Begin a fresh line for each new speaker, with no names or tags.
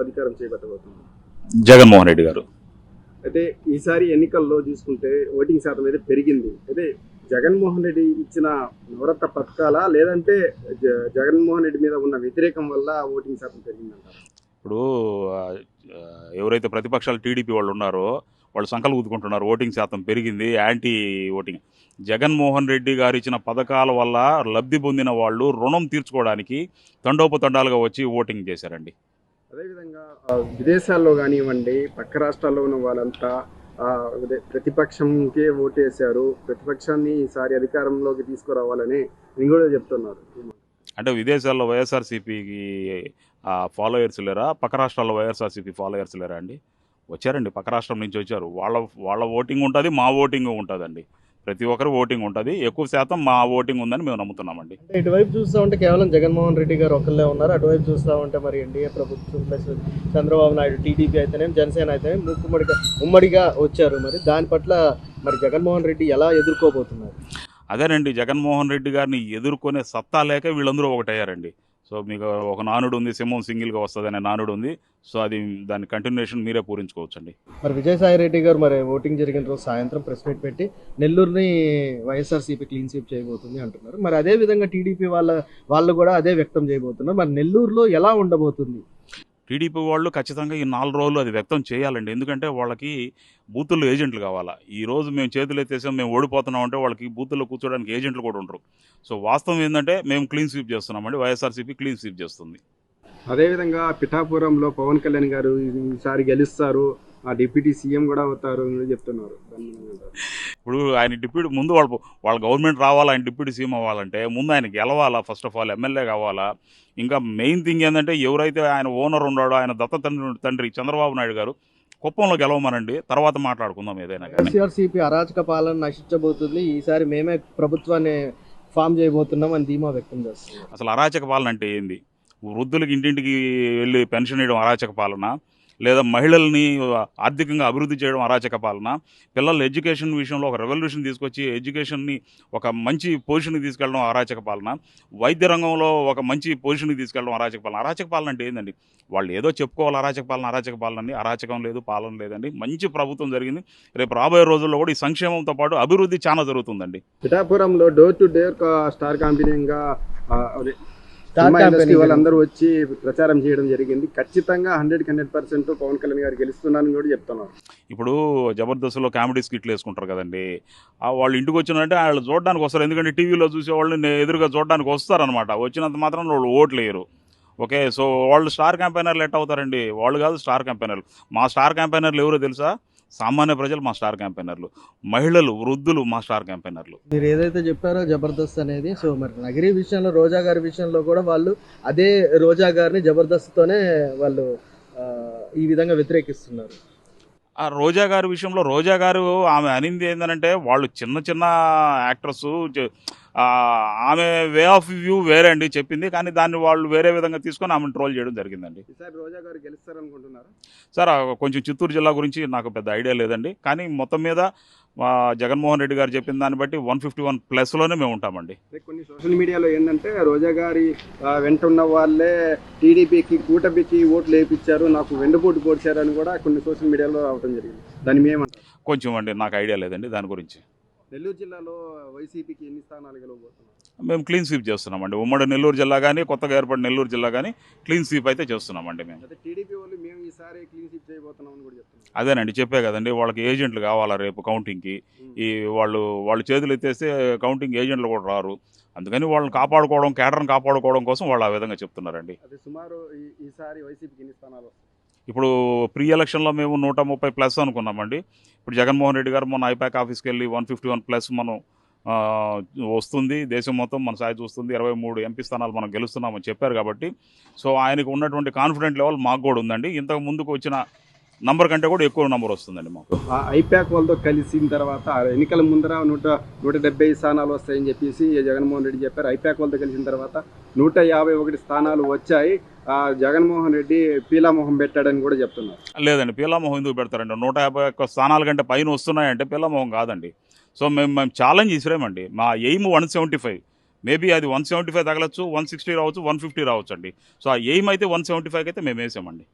అధికారం చేపట్టబోతుంది.
జగన్మోహన్ రెడ్డి గారు.
అయితే ఈసారి ఎన్నికల్లో చూసుకుంటే ఓటింగ్ శాతం అయితే పెరిగింది. అయితే జగన్మోహన్ రెడ్డి ఇచ్చిన నవరత్న పథకాలా లేదంటే జగన్మోహన్ రెడ్డి మీద ఉన్న వ్యతిరేకం వల్ల ఓటింగ్ శాతం పెరిగిందంటారు?
ఇప్పుడు ఎవరైతే ప్రతిపక్షాలు టీడీపీ వాళ్ళు ఉన్నారో వాళ్ళు సంకలు ఊదుకుంటున్నారు, ఓటింగ్ శాతం పెరిగింది, యాంటీ ఓటింగ్. జగన్మోహన్ రెడ్డి గారు ఇచ్చిన పథకాల వల్ల లబ్ధి పొందిన వాళ్ళు రుణం తీర్చుకోవడానికి తండోపతండాలుగా వచ్చి ఓటింగ్ చేశారండి.
అదేవిధంగా విదేశాల్లో కానివ్వండి, పక్క రాష్ట్రాల్లో ఉన్న వాళ్ళంతా ప్రతిపక్షంకే ఓటేశారు, ప్రతిపక్షాన్ని ఈసారి అధికారంలోకి తీసుకురావాలని నేను కూడా చెప్తున్నారు.
అంటే విదేశాల్లో వైఎస్ఆర్సీపీకి ఫాలోయర్స్ లేరా? పక్క రాష్ట్రాల్లో వైఎస్ఆర్సీపీ ఫాలోయర్స్ లేరా అండి? వచ్చారండి, పక్క రాష్ట్రం నుంచి వచ్చారు. వాళ్ళ ఓటింగ్ ఉంటుంది, మా ఓటింగ్ ఉంటుందండి. ప్రతి ఒక్కరు ఓటింగ్ ఉంటుంది. ఎక్కువ శాతం మా ఓటింగ్ ఉందని మేము నమ్ముతున్నామండి.
ఇటువైపు చూస్తూ ఉంటే కేవలం జగన్మోహన్ రెడ్డి గారు ఒకళ్ళే ఉన్నారు, అటువైపు చూస్తూ ఉంటే మరి ఎన్డీఏ ప్రభుత్వం ప్లస్ చంద్రబాబు నాయుడు, టీడీపీ అయితేనే, జనసేన అయితేనే ఉమ్మడిగా వచ్చారు. మరి దాని పట్ల మరి జగన్మోహన్ రెడ్డి ఎలా ఎదుర్కోబోతున్నారు?
అదేనండి, జగన్మోహన్ రెడ్డి గారిని ఎదుర్కొనే సత్తా లేక వీళ్ళందరూ ఒకటయ్యారండి. సో మీకు ఒక నానుడు ఉంది, సింహం సింగిల్గా వస్తుంది అనే నానుడు ఉంది. సో అది దాని కంటిన్యూషన్ మీరే పూరించుకోవచ్చండి.
మరి విజయసాయి రెడ్డి గారు మరి ఓటింగ్ జరిగిన రోజు సాయంత్రం ప్రెస్ మీట్ పెట్టి నెల్లూరుని వైఎస్ఆర్సీపీ క్లీన్ స్వీప్ చేయబోతుంది అంటున్నారు. మరి అదే విధంగా టీడీపీ వాళ్ళు కూడా అదే వ్యక్తం చేయబోతున్నారు. మరి నెల్లూరులో ఎలా ఉండబోతుంది?
టీడీపీ వాళ్ళు ఖచ్చితంగా ఈ 4 రోజులు అది వ్యక్తం చేయాలండి. ఎందుకంటే వాళ్ళకి బూతుల్లో ఏజెంట్లు కావాలా. ఈరోజు మేము చేతులు ఎత్తేసాం, మేము ఓడిపోతున్నాం అంటే వాళ్ళకి బూతుల్లో కూర్చోడానికి ఏజెంట్లు కూడా ఉండరు. సో వాస్తవం ఏంటంటే మేము క్లీన్ స్వీప్ చేస్తున్నామండి, వైఎస్ఆర్సీపీ క్లీన్ స్వీప్ చేస్తుంది.
అదేవిధంగా పిఠాపురంలో పవన్ కళ్యాణ్ గారు ఈసారి గెలుస్తారు, ఆ డిప్యూటీ సీఎం కూడా అవుతారు అని చెప్తున్నారు.
ఇప్పుడు ఆయన డిప్యూటీ ముందు వాళ్ళ గవర్నమెంట్ రావాలా, ఆయన డిప్యూటీ సీఎం అవ్వాలంటే ముందు ఆయన గెలవాలా, ఫస్ట్ ఆఫ్ ఆల్ ఎమ్మెల్యే కావాలా. ఇంకా మెయిన్ థింగ్ ఏంటంటే ఎవరైతే ఆయన ఓనర్ ఉన్నాడో, ఆయన దత్త తండ్రి చంద్రబాబు నాయుడు గారు కుప్పంలో గెలవమనండి, తర్వాత మాట్లాడుకుందాం ఏదైనా కానీ.
వైఎస్ఆర్సీపీ అరాచక పాలన నశించబోతుంది, ఈసారి మేమే ప్రభుత్వాన్ని ఫామ్ చేయబోతున్నాం అని ధీమా వ్యక్తం చేస్తుంది.
అసలు అరాచక పాలన అంటే ఏంది? వృద్ధులకి ఇంటింటికి వెళ్ళి పెన్షన్ ఇవ్వడం అరాచక పాలన, లేదా మహిళల్ని ఆర్థికంగా అభివృద్ధి చేయడం అరాచక పాలన, పిల్లల ఎడ్యుకేషన్ విషయంలో ఒక రెవల్యూషన్ తీసుకొచ్చి ఎడ్యుకేషన్ని ఒక మంచి పొజిషన్కి తీసుకెళ్ళడం అరాచక పాలన, వైద్య రంగంలో ఒక మంచి పొజిషన్కి తీసుకెళ్ళడం అరాచక పాలన. అరాచక పాలన అంటే ఏందండి? వాళ్ళు ఏదో చెప్పుకోవాలి అరాచక పాలన అని. అరాచకం లేదు, పాలన లేదండి. మంచి ప్రభుత్వం జరిగింది. రేపు రాబోయే రోజుల్లో కూడా ఈ సంక్షేమంతో పాటు అభివృద్ధి చాలా జరుగుతుందండి.
పిఠాపురంలో డోర్ టు డోర్ స్టార్ క్యాంపెయినింగ్గా వాళ్ళందరూ వచ్చి ప్రచారం చేయడం జరిగింది. ఖచ్చితంగా 100% పవన్ కళ్యాణ్ గారు గెలుస్తున్నారని కూడా చెప్తున్నారు.
ఇప్పుడు జబర్దస్త్లో కామెడీ స్కిట్లు వేసుకుంటారు కదండి, వాళ్ళు ఇంటికి వచ్చినంటే వాళ్ళు చూడడానికి వస్తారు. ఎందుకంటే టీవీలో చూసేవాళ్ళు ఎదురుగా చూడడానికి వస్తారనమాట. వచ్చినంత మాత్రం వాళ్ళు ఓట్లు వేయరు. ఓకే, సో వాళ్ళు స్టార్ క్యాంపెయినర్లు ఎట్ అవుతారండి? వాళ్ళు కాదు స్టార్ క్యాంపెయినర్లు. మా స్టార్ క్యాంపెయినర్లు ఎవరో తెలుసా? సామాన్య ప్రజలు మా స్టార్ క్యాంపెయినర్లు, మహిళలు, వృద్ధులు మా స్టార్ క్యాంపెయినర్లు.
మీరు ఏదైతే చెప్పారో జబర్దస్త్ అనేది, సో మరి నగిరి విషయంలో, రోజా గారి విషయంలో కూడా వాళ్ళు అదే రోజా గారిని జబర్దస్త్తోనే వాళ్ళు ఈ విధంగా వ్యతిరేకిస్తున్నారు.
ఆ రోజా గారి విషయంలో రోజా గారు ఆమె అనింది ఏంటంటే వాళ్ళు చిన్న చిన్న యాక్టర్స్, ఆమె వే ఆఫ్ వ్యూ వేరే అండి చెప్పింది, కానీ దాన్ని వాళ్ళు వేరే విధంగా తీసుకొని ఆమెను ట్రోల్ చేయడం జరిగిందండి.
రోజా గారు గెలుస్తారనుకుంటున్నారు
సార్? కొంచెం చిత్తూరు జిల్లా గురించి నాకు పెద్ద ఐడియా లేదండి, కానీ మొత్తం మీద జగన్మోహన్ రెడ్డి గారు చెప్పిన దాన్ని బట్టి 151+లోనే మేము ఉంటామండి.
కొన్ని సోషల్ మీడియాలో ఏంటంటే రోజా గారి వెంట ఉన్న వాళ్ళే టీడీపీకి, కూటమికి ఓట్లు వేయించారు, నాకు వెన్నుపోటు పోడ్చారని కూడా కొన్ని సోషల్ మీడియాలో రావడం జరిగింది. దాన్ని మేమంటారు?
కొంచెం అండి నాకు ఐడియా లేదండి దాని గురించి.
నెల్లూరు జిల్లాలో వైసీపీకి ఎన్ని స్థానాలు గెలవబోతున్నారు?
మేము క్లీన్ స్వీప్ చేస్తున్నామండి. ఉమ్మడి నెల్లూరు జిల్లా కానీ, కొత్తగా ఏర్పడిన నెల్లూరు జిల్లా కానీ క్లీన్ స్వీప్ అయితే చేస్తున్నామండి మేము.
టీడీపీ వాళ్ళు మేము ఈసారి క్లీన్ స్వీప్ చేయబోతున్నామని కూడా చెప్తున్నారు.
అదేనండి, చెప్పే కదండి, వాళ్ళకి ఏజెంట్లు కావాలా రేపు కౌంటింగ్కి. ఈ వాళ్ళు చేతులు ఎత్తేస్తే కౌంటింగ్ ఏజెంట్లు కూడా రారు. అందుకని వాళ్ళని కాపాడుకోవడం, కేడర్ని కాపాడుకోవడం కోసం వాళ్ళు ఆ విధంగా చెప్తున్నారండి.
అది సుమారు ఈసారి వైసీపీకి ఎన్ని స్థానాలు వస్తాయి?
ఇప్పుడు ప్రీ ఎలక్షన్లో మేము 130+ అనుకున్నామండి. ఇప్పుడు జగన్మోహన్ రెడ్డి గారు మొన్న ఐపాక్ ఆఫీస్కి వెళ్ళి 151+ మనం వస్తుంది, దేశం మొత్తం మన సాయి చూస్తుంది, 23 ఎంపీ స్థానాలు మనం గెలుస్తున్నామని చెప్పారు. కాబట్టి సో ఆయనకు ఉన్నటువంటి కాన్ఫిడెంట్ లెవెల్ మాకు కూడా ఉందండి. ఇంతకు ముందుకు వచ్చిన నంబర్ కంటే కూడా ఎక్కువ నంబర్ వస్తుందండి మాకు.
ఐపాక్ వాళ్ళతో కలిసిన తర్వాత ఎన్నికల ముందర 170 స్థానాలు వస్తాయని చెప్పేసి జగన్మోహన్ రెడ్డి చెప్పారు. ఐపాక్ వాళ్ళతో కలిసిన తర్వాత 151 స్థానాలు వచ్చాయి. జగన్మోహన్ రెడ్డి పీలామోహం పెట్టాడని కూడా చెప్తున్నారు.
లేదండి, పీలామోహం ఎందుకు పెడతారండి? 151 స్థానాల కంటే పైన వస్తున్నాయంటే పీలామోహం కాదండి. సో మేము ఛాలెంజ్ ఇసిరామండి. మా ఎయిమ్ 175, మేబీ అది 175 తగలచ్చు, 160 రావచ్చు, 150 రావచ్చు అండి. సో ఆ ఎయిమ్ అయితే 175 అయితే మేము వేసామండి.